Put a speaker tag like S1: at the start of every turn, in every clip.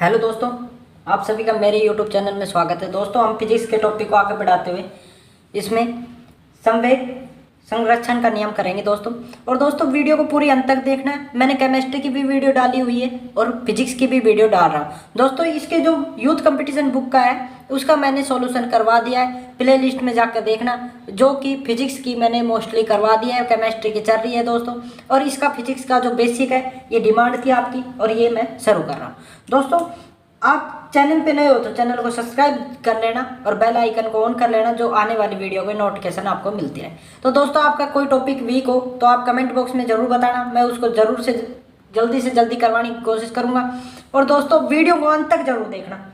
S1: Hello दोस्तों, आप सभी का मेरे यूट्यूब चैनल में स्वागत है। दोस्तों, हम फिजिक्स के टॉपिक को आगे बढ़ाते हुए इसमें संवेग संरक्षण का नियम करेंगे दोस्तों। और दोस्तों, वीडियो को पूरी अंत तक देखना है। मैंने केमिस्ट्री की भी वीडियो डाली हुई है और फिजिक्स की भी वीडियो डाल रहा हूँ दोस्तों। इसके जो यूथ कंपटीशन बुक का है उसका मैंने सॉल्यूशन करवा दिया है, प्ले लिस्ट में जाकर देखना। जो कि फिजिक्स की मैंने मोस्टली करवा दिया है, केमिस्ट्री की चल रही है दोस्तों। और इसका फिजिक्स का जो बेसिक है, ये डिमांड थी आपकी और ये मैं शुरू कर रहा हूँ दोस्तों। आप चैनल पे नए हो तो चैनल को सब्सक्राइब कर लेना और बेल आइकन को ऑन कर लेना, जो आने वाली वीडियो के नोटिफिकेशन आपको मिलती रहे। तो दोस्तों, आपका कोई टॉपिक वीक हो तो आप कमेंट बॉक्स में ज़रूर बताना, मैं उसको ज़रूर से जल्दी करवाने की कोशिश करूँगा। और दोस्तों, वीडियो को अंत तक जरूर देखना,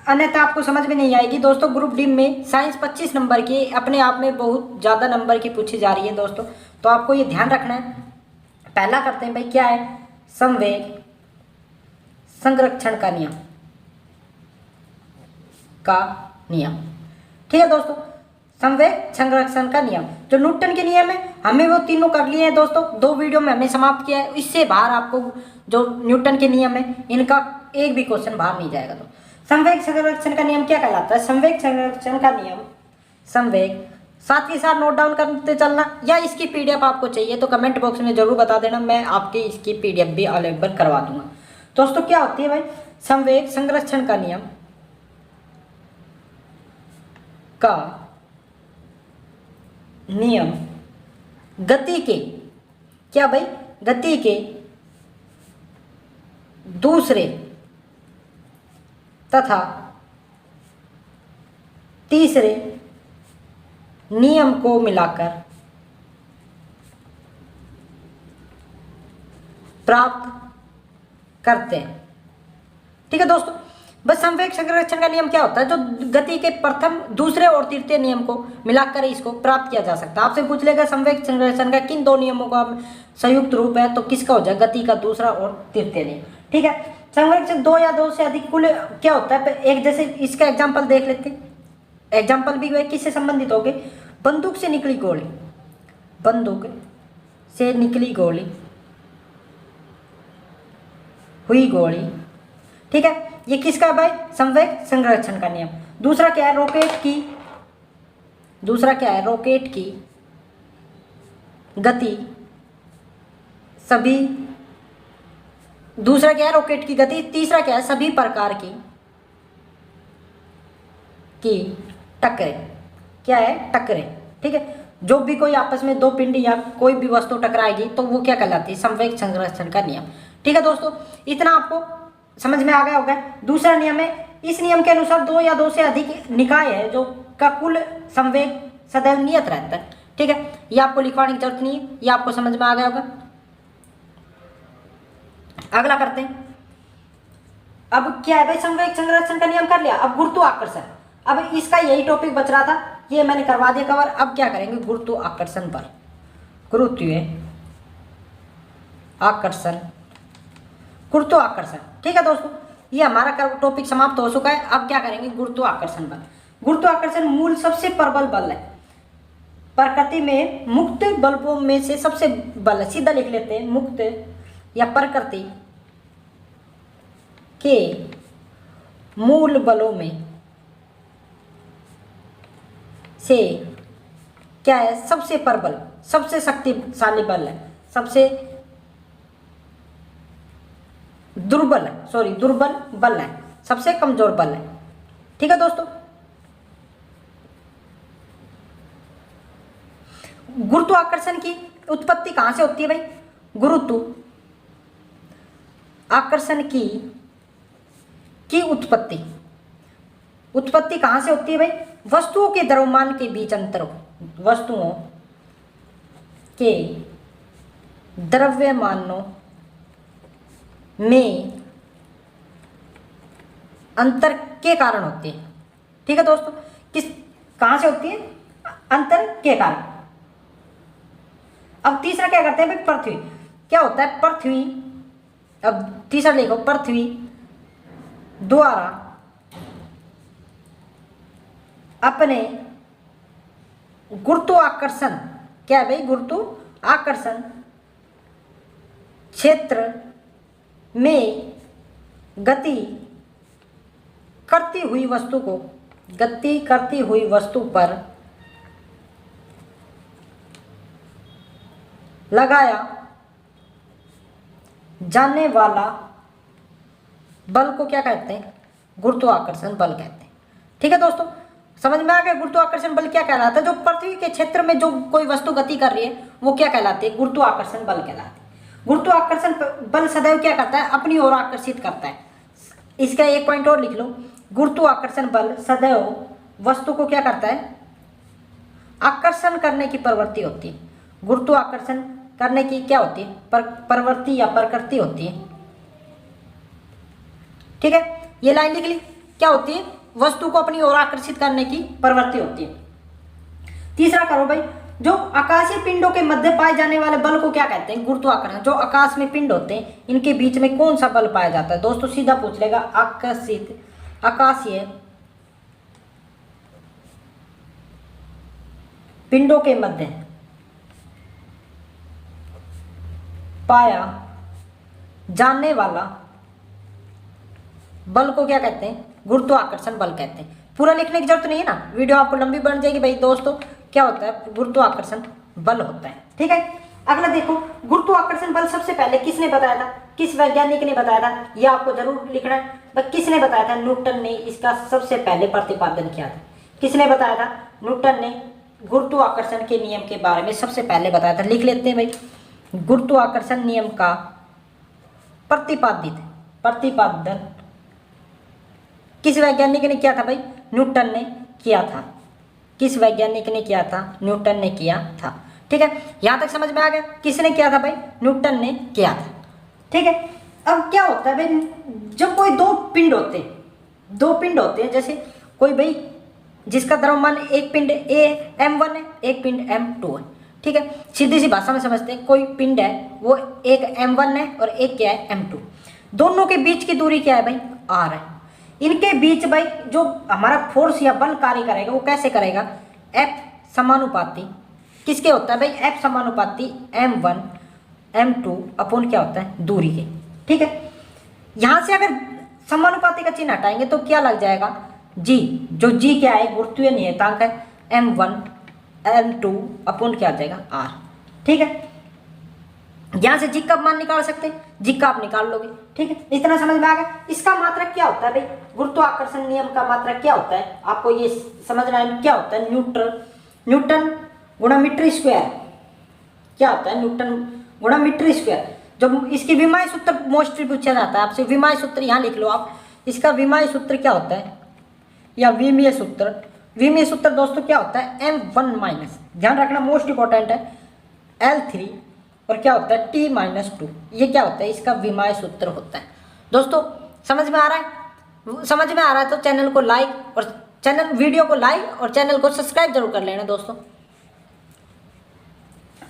S1: अन्यथा आपको समझ में नहीं आएगी दोस्तों। ग्रुप डी में साइंस 25 नंबर की अपने आप में बहुत ज़्यादा नंबर की पूछी जा रही है दोस्तों, तो आपको ये ध्यान रखना है। पहला करते हैं भाई, क्या है? संवेग संरक्षण का नियम ठीक है दोस्तों। संवेग संरक्षण का नियम जो न्यूटन के नियम है, हमें वो तीनों कर लिए हैं दोस्तों। 2 वीडियो में हमने समाप्त किया है। इससे बाहर आपको जो न्यूटन के नियम है, इनका एक भी क्वेश्चन बाहर नहीं जाएगा। तो संवेग संरक्षण का नियम क्या कहलाता है? संवेग संरक्षण का नियम, संवेग साथ ही साथ नोट डाउन करते चलना, या इसकी पीडीएफ आपको चाहिए तो कमेंट बॉक्स में जरूर बता देना, मैं आपकी इसकी पीडीएफ भी अवेलेबल करवा दूंगा दोस्तों। क्या होती है भाई संवेग संरक्षण का नियम का नियम? गति के, क्या भाई? गति के दूसरे तथा तीसरे नियम को मिलाकर प्राप्त करते हैं। ठीक है दोस्तों। बस संवेग संरक्षण का नियम क्या होता है? जो गति के प्रथम, दूसरे और तृतीय नियम को मिलाकर इसको प्राप्त किया जा सकता है। आपसे पूछ लेगा संवेग संरक्षण का किन 2 नियमों का संयुक्त रूप है, तो किसका हो जाए? गति का दूसरा और तृतीय नियम। ठीक है। संरक्षण 2 या 2 से अधिक कुल क्या होता है? एक जैसे इसका एग्जाम्पल देख लेते हैं। एग्जाम्पल भी किससे संबंधित हो गए? बंदूक से निकली गोली, बंदूक से निकली गोली, हुई गोली। ठीक है, ये किसका है भाई? संवेग संरक्षण का नियम। दूसरा क्या है? रॉकेट की, दूसरा क्या है? रॉकेट की गति सभी, दूसरा क्या है? रॉकेट की गति। तीसरा क्या है? सभी प्रकार की टक्करें। क्या है? टक्करें। ठीक है, जो भी कोई आपस में 2 पिंड या कोई भी वस्तु टकराएगी तो वो क्या कहलाती है? संवेग संरक्षण का नियम। ठीक है दोस्तों, इतना आपको समझ में आ गया होगा। दूसरा नियम है, इस नियम के अनुसार 2 या 2 से अधिक निकाय है जो का कुल संवेग सदैव नियत रहता है। ठीक है, ये आपको लिखवाने की जरूरत नहीं है, ये आपको समझ में आ गया होगा। अगला करते हैं। अब क्या है भाई? संवेग संरक्षण का नियम कर लिया। अब गुरुत्वाकर्षण, अब इसका यही टॉपिक बच रहा था, ये मैंने करवा दिया कवर। अब क्या करेंगे? गुरुत्वाकर्षण पर, गुरुत्वाकर्षण, गुरुत्वाकर्षण। ठीक है दोस्तों, ये हमारा टॉपिक समाप्त हो चुका है। अब क्या करेंगे? गुरुत्वाकर्षण पर। गुरुत्वाकर्षण मूल सबसे प्रबल बल है, प्रकृति में मुक्त बलों में से सबसे बल है। सीधा लिख लेते हैं, मुक्त या प्रकृति के मूल बलों में से क्या है? सबसे प्रबल, सबसे शक्तिशाली बल है, सबसे दुर्बल बल है, सबसे कमजोर बल है। ठीक है दोस्तों। गुरुत्वाकर्षण की उत्पत्ति कहां से होती है भाई? गुरुत्वाकर्षण की उत्पत्ति कहां से होती है भाई? वस्तुओं के द्रव्यमान के बीच अंतर, वस्तुओं के द्रव्यमानों में अंतर के कारण होती है। ठीक है दोस्तों, कहां से होती है? अंतर के कारण। अब तीसरा क्या करते हैं भाई? पृथ्वी। क्या होता है? पृथ्वी, अब तीसरा लिखो, पृथ्वी द्वारा अपने गुरुत्वाकर्षण, क्या है भाई? गुरुत्वाकर्षण क्षेत्र में गति करती हुई वस्तु को, गति करती हुई वस्तु पर लगाया जाने वाला बल को क्या कहते हैं? गुरुत्वाकर्षण बल कहते हैं। ठीक है दोस्तों, समझ में आ गया गुरुत्वाकर्षण बल क्या कहलाता है? जो पृथ्वी के क्षेत्र में जो कोई वस्तु गति कर रही है वो क्या कहलाती है? गुरुत्वाकर्षण बल कहलाती है। गुरुत्वाकर्षण बल सदैव क्या करता है? अपनी ओर आकर्षित करता है। इसका एक पॉइंट और लिख लो, गुरुत्वाकर्षण बल सदैव वस्तु को क्या करता है? आकर्षण करने की प्रवृत्ति होती है। गुरुत्वाकर्षण करने की क्या होती है? प्रवृत्ति या प्रकृति होती है। ठीक है, ये लाइन लिख ली। क्या होती है? वस्तु को अपनी ओर आकर्षित करने की प्रवृत्ति होती है। तीसरा करो भाई, जो आकाशीय पिंडों के मध्य पाए जाने वाले बल को क्या कहते हैं? गुरुत्वाकर्षण। जो आकाश में पिंड होते हैं इनके बीच में कौन सा बल पाया जाता है? दोस्तों सीधा पूछ लेगा, आकाशीय पिंडों के मध्य पाया जाने वाला बल को क्या कहते हैं? गुरुत्वाकर्षण बल कहते हैं। पूरा लिखने की जरूरत नहीं है ना, वीडियो आपको लंबी बन जाएगी भाई। दोस्तों क्या होता है? गुरुत्वाकर्षण बल होता है। ठीक है, अगला देखो, गुरुत्वाकर्षण बल सबसे पहले किसने बताया था? किस वैज्ञानिक ने बताया था? यह आपको जरूर लिखना है। बस किसने बताया था? न्यूटन ने इसका सबसे पहले प्रतिपादन किया था। किसने बताया था? न्यूटन ने गुरुत्वाकर्षण के नियम के बारे में सबसे पहले बताया था। लिख लेते हैं भाई, गुरुत्वाकर्षण नियम का प्रतिपादन किस वैज्ञानिक ने किया था भाई? न्यूटन ने किया था। किस वैज्ञानिक ने किया था? न्यूटन ने किया था। ठीक है, यहां तक समझ में आ गया? किसने किया था भाई? न्यूटन ने किया था। ठीक है, अब क्या होता है भाई, जब कोई दो पिंड होते हैं, जैसे कोई भाई जिसका द्रव्यमान एक पिंड m1 है, एक पिंड m2 है। ठीक है, सीधी सी भाषा में समझते हैं, कोई पिंड है वो एक m1 है और एक क्या है? m2। दोनों के बीच की दूरी क्या है भाई? r है। इनके बीच भाई जो हमारा फोर्स या बल कार्य करेगा वो कैसे करेगा? F समानुपाती किसके होता है भाई? F समानुपाती m1 m2 अपॉन क्या होता है? दूरी के। ठीक है, यहां से अगर समानुपाती का चिन्ह हटाएंगे तो क्या लग जाएगा? G, जो G क्या है? गुरुत्वीय नियतांक है। m1 m2 अपॉन क्या आ जाएगा? r। ठीक है, यहां से जी का मान निकाल सकते हैं, जी का आप निकाल लोगे। ठीक है, इतना समझ में आ गया। इसका मात्रक क्या होता है भाई? गुरुत्वाकर्षण नियम का मात्रक क्या होता है? आपको ये समझना है क्या होता है? न्यूटन गुणा मीटर स्क्वायर। क्या होता है? न्यूटन गुणा मीटर स्क्वायर। जब इसकी विमाई सूत्र मोस्टली पूछा जाता है आपसे, विमाई सूत्र यहाँ लिख लो आप। इसका विमाई सूत्र क्या होता है? या विमीय सूत्र दोस्तों क्या होता है? m1 माइनस, ध्यान रखना मोस्ट इंपॉर्टेंट है, L3 और क्या होता है? T-2। ये क्या होता है? इसका विमाय सूत्र होता है। दोस्तों समझ में आ रहा है? समझ में आ रहा है तो चैनल को लाइक और वीडियो को लाइक और चैनल को सब्सक्राइब जरूर कर लेना दोस्तों।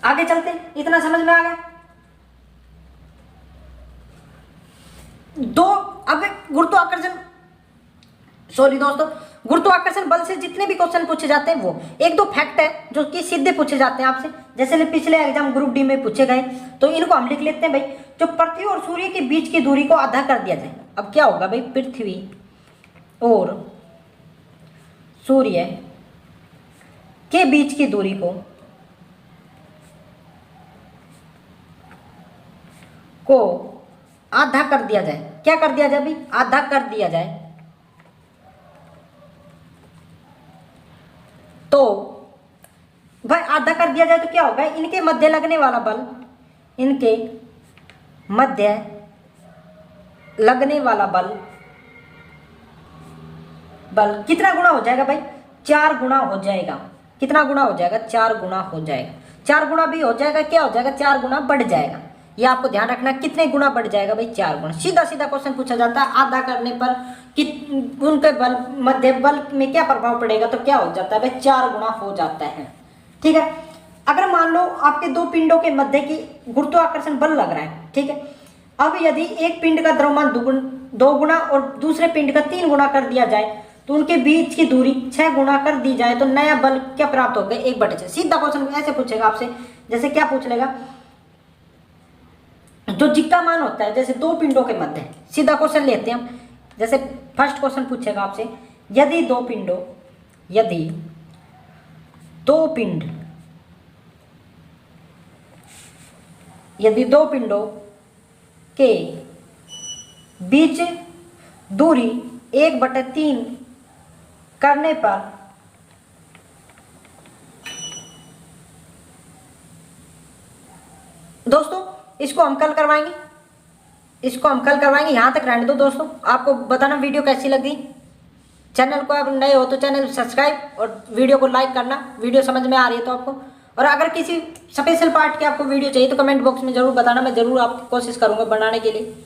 S1: आगे चलते हैं, इतना समझ में आ गया। अब गुरुत्वाकर्षण बल से जितने भी क्वेश्चन पूछे जाते हैं वो एक दो फैक्ट है जो कि सीधे पूछे जाते हैं आपसे, जैसे पिछले एग्जाम ग्रुप डी में पूछे गए, तो इनको हम लिख लेते हैं भाई। जो पृथ्वी और सूर्य के बीच की दूरी को आधा कर दिया जाए, अब क्या होगा भाई? पृथ्वी और सूर्य के बीच की दूरी को आधा कर दिया जाए। क्या कर दिया जाए भाई? आधा कर दिया जाए तो भाई आधा कर दिया जाए तो क्या होगा? इनके मध्य लगने वाला बल, इनके मध्य लगने वाला बल कितना गुना हो जाएगा भाई? 4 गुना हो जाएगा। कितना गुना हो जाएगा? 4 गुना हो जाएगा। 4 गुना भी हो जाएगा, क्या हो जाएगा? 4 गुना बढ़ जाएगा। ये आपको ध्यान रखना, कितने गुना बढ़ जाएगा भाई? 4 गुना। सीधा सीधा क्वेश्चन पूछा जाता है, आधा करने पर उनके बल मध्य बल में क्या प्रभाव पड़ेगा? तो क्या हो जाता है भाई? 4 गुना हो जाता है। ठीक है, अगर मान लो आपके दो पिंडों के मध्य की गुरुत्वाकर्षण बल लग रहा है, ठीक है, अब यदि एक पिंड का द्रव्यमान 2 गुना और दूसरे पिंड का 3 गुना कर दिया जाए तो उनके बीच की दूरी 6 गुना कर दी जाए तो नया बल क्या प्राप्त होगा? 1/6। सीधा क्वेश्चन ऐसे पूछेगा आपसे, जैसे क्या पूछ लेगा? जो जी का मान होता है, जैसे दो पिंडों के मध्य, सीधा क्वेश्चन लेते हैं हम। जैसे फर्स्ट क्वेश्चन पूछेगा आपसे, यदि दो पिंडों, यदि दो पिंड, यदि दो पिंडों के बीच दूरी 1/3 करने पर दोस्तों इसको हम कल करवाएंगे, इसको हम कल करवाएंगे। यहाँ तक रहने दो दोस्तों। आपको बताना वीडियो कैसी लगी। चैनल को आप नए हो तो चैनल सब्सक्राइब और वीडियो को लाइक करना, वीडियो समझ में आ रही है तो आपको। और अगर किसी स्पेशल पार्ट की आपको वीडियो चाहिए तो कमेंट बॉक्स में जरूर बताना, मैं जरूर आपकी कोशिश करूँगा बनाने के लिए।